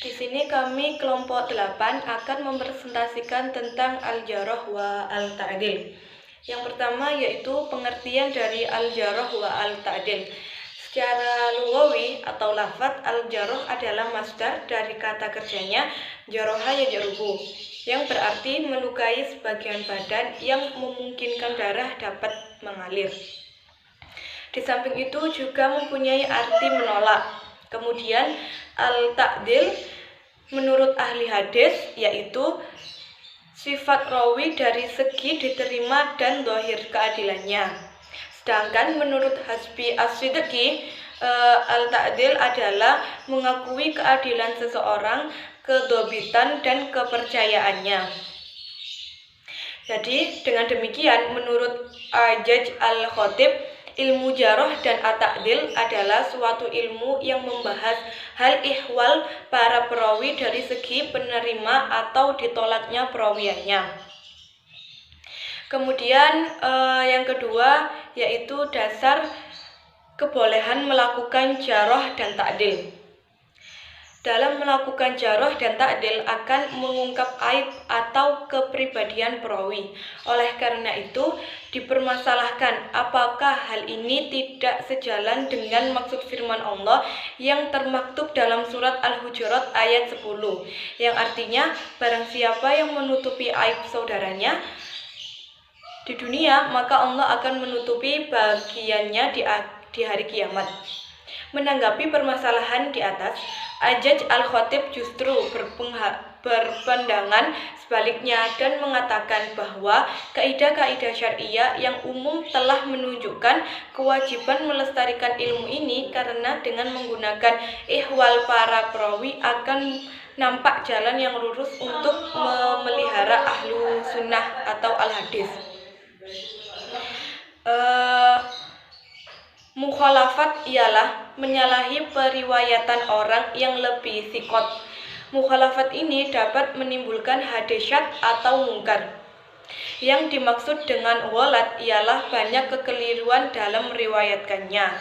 Di sini kami kelompok 8 akan mempresentasikan tentang al-jarh wa al-ta'dil. Yang pertama yaitu pengertian dari al-jarh wa al-ta'dil. Secara lugawi atau lafadz, al-jarh adalah masdar dari kata kerjanya jaraha yajruhu, yang berarti melukai sebagian badan yang memungkinkan darah dapat mengalir. Di samping itu juga mempunyai arti menolak. Kemudian al-ta'dil menurut ahli hadis yaitu sifat rawi dari segi diterima dan zahir keadilannya. Sedangkan menurut Hasbi As-Siddiqi, al-ta'dil adalah mengakui keadilan seseorang, kedhobitan dan kepercayaannya. Jadi dengan demikian menurut Ajaj Al-Khatib, ilmu jarah dan at-ta'dil adalah suatu ilmu yang membahas hal ihwal para perawi dari segi penerima atau ditolaknya perawiannya. Kemudian yang kedua yaitu dasar kebolehan melakukan jarah dan ta'dil. Dalam melakukan jarah dan ta'dil akan mengungkap aib atau kepribadian perawi. Oleh karena itu, dipermasalahkan apakah hal ini tidak sejalan dengan maksud firman Allah yang termaktub dalam surat Al-Hujurat ayat 10, yang artinya barang siapa yang menutupi aib saudaranya di dunia, maka Allah akan menutupi bagiannya di hari kiamat. Menanggapi permasalahan di atas, Ajaj Al-Khatib justru berpandangan sebaliknya dan mengatakan bahwa kaidah-kaidah syariah yang umum telah menunjukkan kewajiban melestarikan ilmu ini karena dengan menggunakan ihwal para perawi akan nampak jalan yang lurus untuk memelihara ahlu sunnah atau al-hadis. Mukhalafat ialah menyalahi periwayatan orang yang lebih thiqat. Mukhalafat ini dapat menimbulkan hadasyat atau mungkar. Yang dimaksud dengan ghalat ialah banyak kekeliruan dalam meriwayatkannya.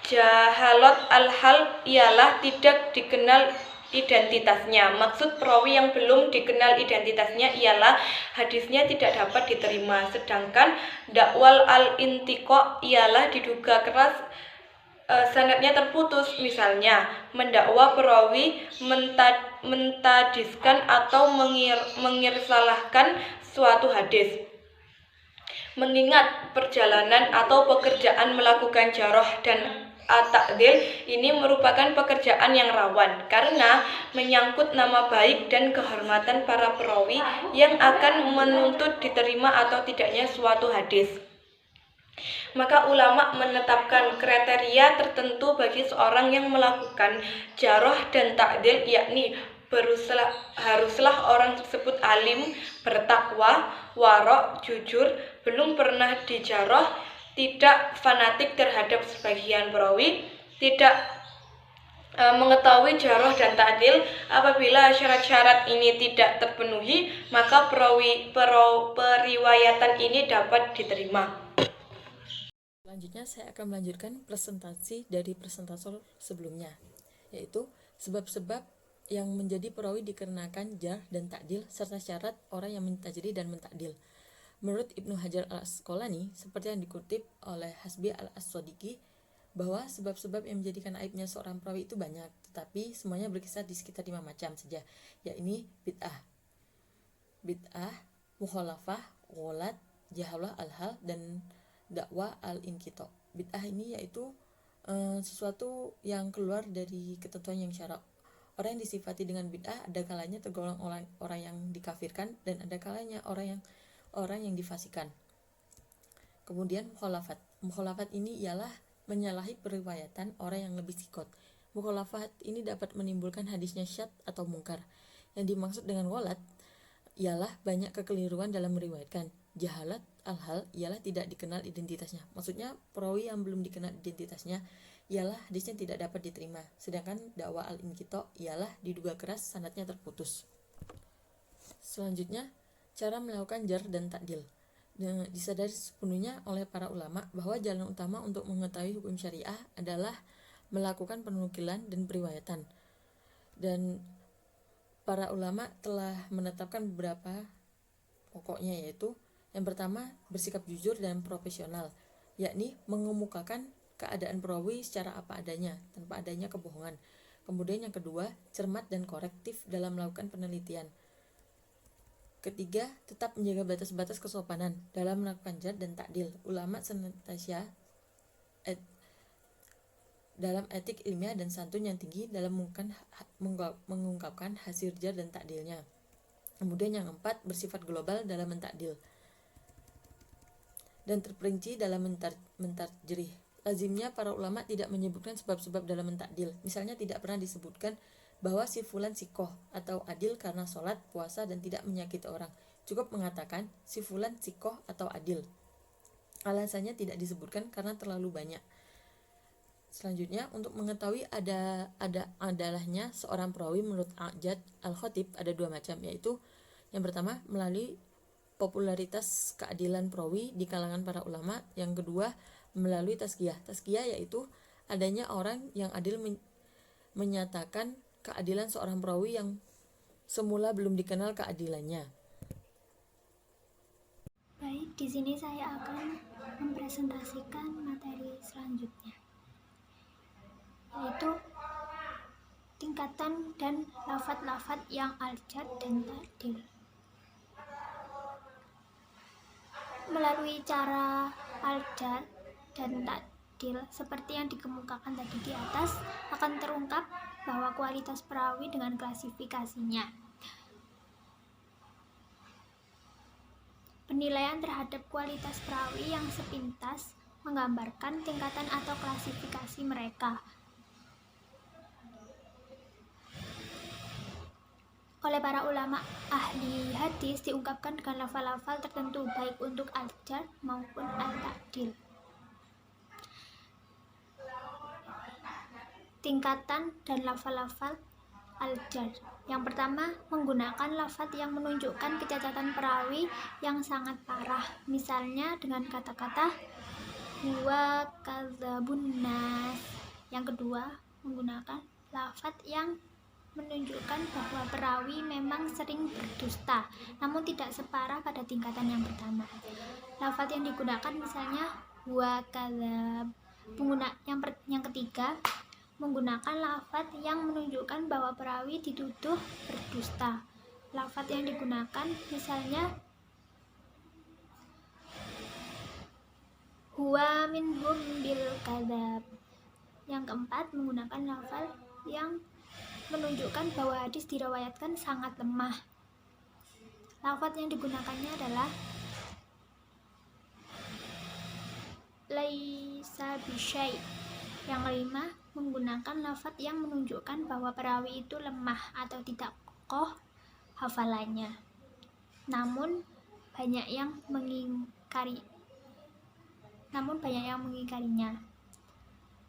Jahalat al-hal ialah tidak dikenal identitasnya. Maksud perawi yang belum dikenal identitasnya ialah hadisnya tidak dapat diterima. Sedangkan dakwal al-intiqa ialah diduga keras sanadnya terputus. Misalnya mendakwa perawi mentadiskan atau mengirsalahkan suatu hadis. Mengingat perjalanan atau pekerjaan melakukan jarah dan at-ta'dil ini merupakan pekerjaan yang rawan karena menyangkut nama baik dan kehormatan para perawi yang akan menuntut diterima atau tidaknya suatu hadis. Maka ulama menetapkan kriteria tertentu bagi seorang yang melakukan jarah dan ta'dil, yakni haruslah orang tersebut alim, bertakwa, warok, jujur, belum pernah dijarah, tidak fanatik terhadap sebagian perawi, tidak mengetahui jarah dan ta'dil. Apabila syarat-syarat ini tidak terpenuhi, maka periwayatan ini dapat diterima. Selanjutnya saya akan melanjutkan presentasi dari presentator sebelumnya, yaitu sebab-sebab yang menjadi perawi dikarenakan jarh dan ta'dil serta syarat orang yang mentajrid dan mentakdil. Menurut Ibnu Hajar al-Asqalani, seperti yang dikutip oleh Hasbi al-As-Sadiqi, bahwa sebab-sebab yang menjadikan aibnya seorang perawi itu banyak, tetapi semuanya berkisar di sekitar 5 macam saja, yakni bid'ah, mukhalafah, ghalat, jahalah al-hal, dan dakwah al-inqita. Bid'ah ini yaitu sesuatu yang keluar dari ketentuan yang syarak. Orang yang disifati dengan bid'ah ada kalanya tergolong orang yang dikafirkan dan ada kalanya orang yang difasikan. Kemudian mukhalafat ini ialah menyalahi periwayatan orang yang lebih thiqat. Mukhalafat ini dapat menimbulkan hadisnya syadz atau mungkar. Yang dimaksud dengan ghalat ialah banyak kekeliruan dalam meriwayatkan. Jahalat al-hal ialah tidak dikenal identitasnya. Maksudnya perawi yang belum dikenal identitasnya ialah hadisnya tidak dapat diterima. Sedangkan dakwah al-inqita ialah diduga keras sanadnya terputus. Selanjutnya, cara melakukan jarh dan ta'dil. Disadari sepenuhnya oleh para ulama bahwa jalan utama untuk mengetahui hukum syariah adalah melakukan penukilan dan periwayatan. Dan para ulama telah menetapkan beberapa pokoknya, yaitu yang pertama, bersikap jujur dan profesional, yakni mengemukakan keadaan perawi secara apa adanya, tanpa adanya kebohongan. Kemudian yang kedua, cermat dan korektif dalam melakukan penelitian. Ketiga, tetap menjaga batas-batas kesopanan dalam melakukan jarh dan ta'dil. Ulama senantiasa dalam etik ilmiah dan santun yang tinggi dalam mengungkapkan hasil jarh dan ta'dilnya. Kemudian yang keempat, bersifat global dalam mentakdil dan terperinci dalam mentarjih. Lazimnya para ulama tidak menyebutkan sebab-sebab dalam mentakdil. Misalnya tidak pernah disebutkan bahwa si fulan sikoh atau adil karena sholat, puasa, dan tidak menyakiti orang. Cukup mengatakan si fulan sikoh atau adil. Alasannya tidak disebutkan karena terlalu banyak. Selanjutnya, untuk mengetahui adalahnya seorang perawi menurut A'jad Al-Khatib ada dua macam, yaitu yang pertama melalui popularitas keadilan perawi di kalangan para ulama, yang kedua melalui tazkiyah. Tazkiyah yaitu adanya orang yang adil menyatakan keadilan seorang perawi yang semula belum dikenal keadilannya. Baik, di sini saya akan mempresentasikan materi selanjutnya, yaitu tingkatan dan lafadz-lafadz yang al-jarh dan ta'dil. Melalui cara al-jarh dan ta'dil seperti yang dikemukakan tadi di atas, akan terungkap bahwa kualitas perawi dengan klasifikasinya. Penilaian terhadap kualitas perawi yang sepintas menggambarkan tingkatan atau klasifikasi mereka. Oleh para ulama ahli hadis diungkapkan dengan lafal-lafal tertentu baik untuk al-jarh maupun al-ta'dil. Tingkatan dan lafal-lafal al-jarh. Yang pertama, menggunakan lafadz yang menunjukkan kecacatan perawi yang sangat parah. Misalnya dengan kata-kata huwa kadzabun nas. Yang kedua, menggunakan lafadz yang menunjukkan bahwa perawi memang sering berdusta, namun tidak separah pada tingkatan yang pertama. Lafadz yang digunakan misalnya huwa kadzab. Yang ketiga, menggunakan lafadz yang menunjukkan bahwa perawi dituduh berdusta. Lafadz yang digunakan misalnya huwa minhum bil kadzab. Yang keempat, menggunakan lafadz yang menunjukkan bahwa hadis diriwayatkan sangat lemah. Lafadz yang digunakannya adalah laisa bisyai. Yang kelima, menggunakan lafadz yang menunjukkan bahwa perawi itu lemah atau tidak kokoh hafalannya, namun banyak yang mengingkarinya.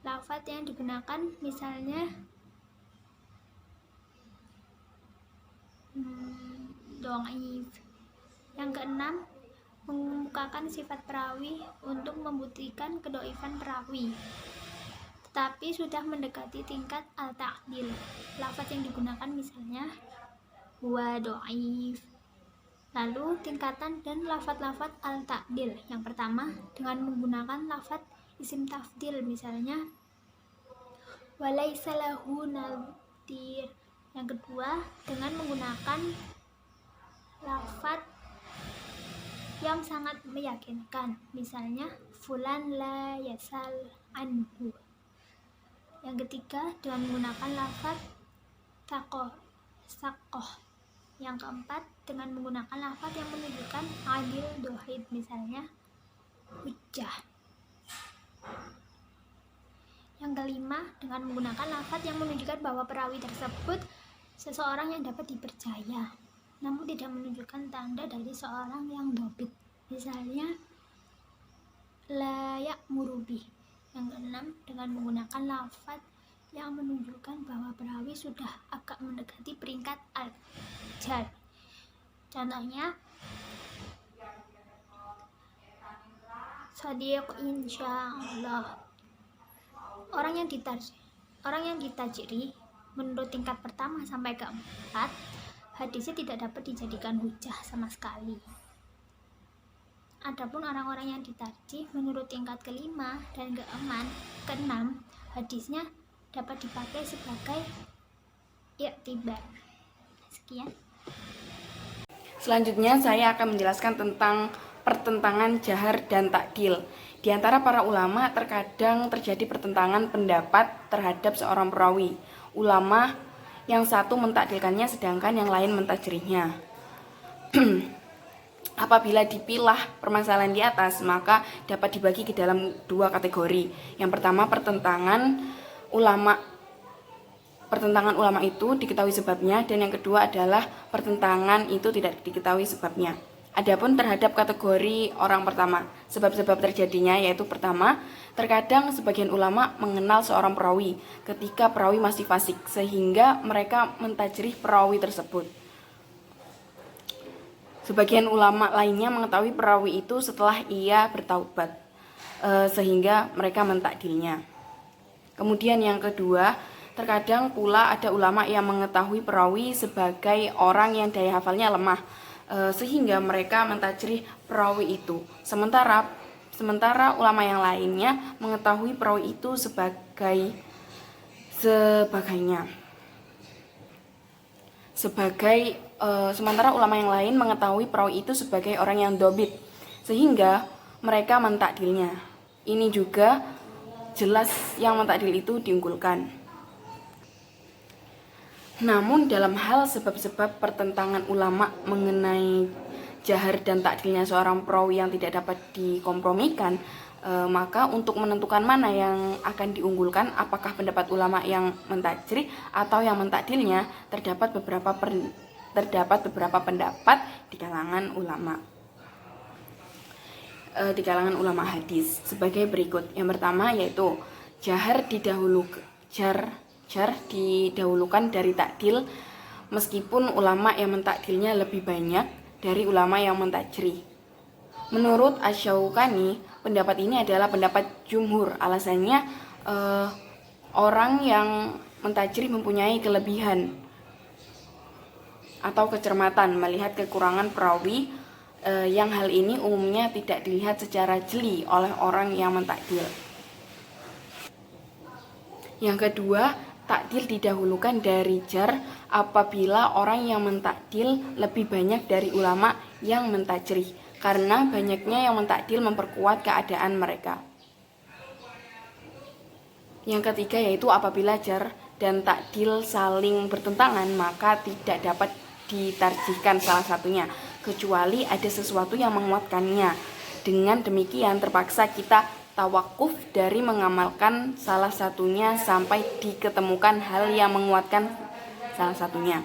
Lafadz yang digunakan misalnya dhaif. Yang keenam, mengemukakan sifat perawi untuk membuktikan kedhaifan perawi, tetapi sudah mendekati tingkat al-ta'dil. Lafadz yang digunakan misalnya huwa dhaif. Lalu tingkatan dan lafadz-lafadz al-ta'dil. Yang pertama, dengan menggunakan lafadz isim tafdil, misalnya walaisa lahu nadhir. Yang kedua, dengan menggunakan lafadz yang sangat meyakinkan, misalnya fulan la yasal anhu. Yang ketiga, dengan menggunakan lafadz sakoh. Yang keempat, dengan menggunakan lafadz yang menunjukkan adil dohid, misalnya hujjah. Yang kelima, dengan menggunakan lafadz yang menunjukkan bahwa perawi tersebut seseorang yang dapat dipercaya, namun tidak menunjukkan tanda dari seorang yang dobit, misalnya la ya'muru bih. Yang keenam, dengan menggunakan lafadz yang menunjukkan bahwa perawi sudah agak mendekati peringkat al-jarh. Contohnya shadiq insyaallah. Orang yang orang yang ditajri menurut tingkat pertama sampai keempat, hadisnya tidak dapat dijadikan hujah sama sekali. Adapun orang-orang yang ditarjih menurut tingkat kelima dan keenam, hadisnya dapat dipakai sebagai i'tibar. Sekian. Selanjutnya saya akan menjelaskan tentang pertentangan jahar dan takdil. Di antara para ulama terkadang terjadi pertentangan pendapat terhadap seorang perawi. Ulama yang satu mentakdilkannya sedangkan yang lain mentajrihnya. Apabila dipilah permasalahan di atas, maka dapat dibagi ke dalam dua kategori. Yang pertama, pertentangan ulama itu diketahui sebabnya, dan yang kedua adalah pertentangan itu tidak diketahui sebabnya. Adapun terhadap kategori orang pertama, sebab-sebab terjadinya yaitu pertama, terkadang sebagian ulama mengenal seorang perawi ketika perawi masih fasik sehingga mereka mentajrih perawi tersebut. Sebagian ulama lainnya mengetahui perawi itu setelah ia bertaubat, sehingga mereka mentakdilnya. Kemudian yang kedua, terkadang pula ada ulama yang mengetahui perawi sebagai orang yang daya hafalnya lemah, sehingga mereka mentajrih perawi itu. Sementara ulama yang lainnya mengetahui perawi itu sementara ulama yang lain mengetahui perawi itu sebagai orang yang dobit, sehingga mereka mentakdilnya. Ini juga jelas yang mentakdil itu diunggulkan. Namun dalam hal sebab-sebab pertentangan ulama mengenai jahar dan takdilnya seorang perawi yang tidak dapat dikompromikan, maka untuk menentukan mana yang akan diunggulkan, apakah pendapat ulama yang mentajrih atau yang mentakdilnya, terdapat beberapa pendapat di kalangan ulama hadis sebagai berikut. Yang pertama yaitu jahar didahulukan dari takdil, meskipun ulama yang mentakdilnya lebih banyak dari ulama yang mentajrih. Menurut Asy-Syaukani, pendapat ini adalah pendapat jumhur. Alasannya, orang yang mentajrih mempunyai kelebihan atau kecermatan melihat kekurangan perawi, yang hal ini umumnya tidak dilihat secara jeli oleh orang yang mentakdil. Yang kedua, takdil didahulukan dari jar apabila orang yang mentakdil lebih banyak dari ulama yang mentajrih, karena banyaknya yang mentakdil memperkuat keadaan mereka. Yang ketiga yaitu apabila jar dan takdil saling bertentangan, maka tidak dapat ditarjihkan salah satunya, kecuali ada sesuatu yang menguatkannya. Dengan demikian terpaksa kita tawakuf dari mengamalkan salah satunya sampai diketemukan hal yang menguatkan salah satunya.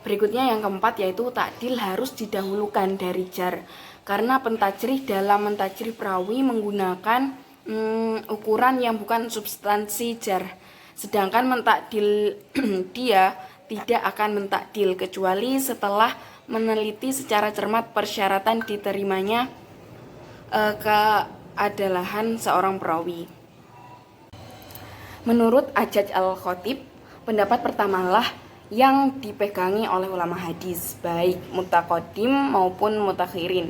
Berikutnya yang keempat yaitu takdil harus didahulukan dari jar, karena pentajrih dalam mentajrih perawi menggunakan ukuran yang bukan substansi jar, sedangkan mentakdil dia tidak akan mentakdil kecuali setelah meneliti secara cermat persyaratan diterimanya keadalahan seorang perawi. Menurut Ajaj Al-Khatib, pendapat pertamalah yang dipegangi oleh ulama hadis, baik mutaqaddim maupun mutakhirin.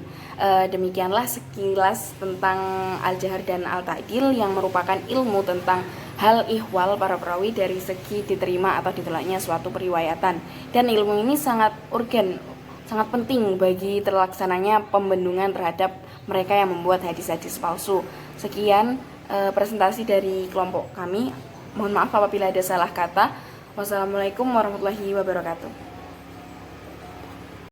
Demikianlah sekilas tentang al-jahar dan al-ta'dil yang merupakan ilmu tentang hal ihwal para perawi dari segi diterima atau ditolaknya suatu periwayatan. Dan ilmu ini sangat urgen, sangat penting bagi terlaksananya pembendungan terhadap mereka yang membuat hadis-hadis palsu. Sekian presentasi dari kelompok kami. Mohon maaf apabila ada salah kata. Wassalamualaikum warahmatullahi wabarakatuh.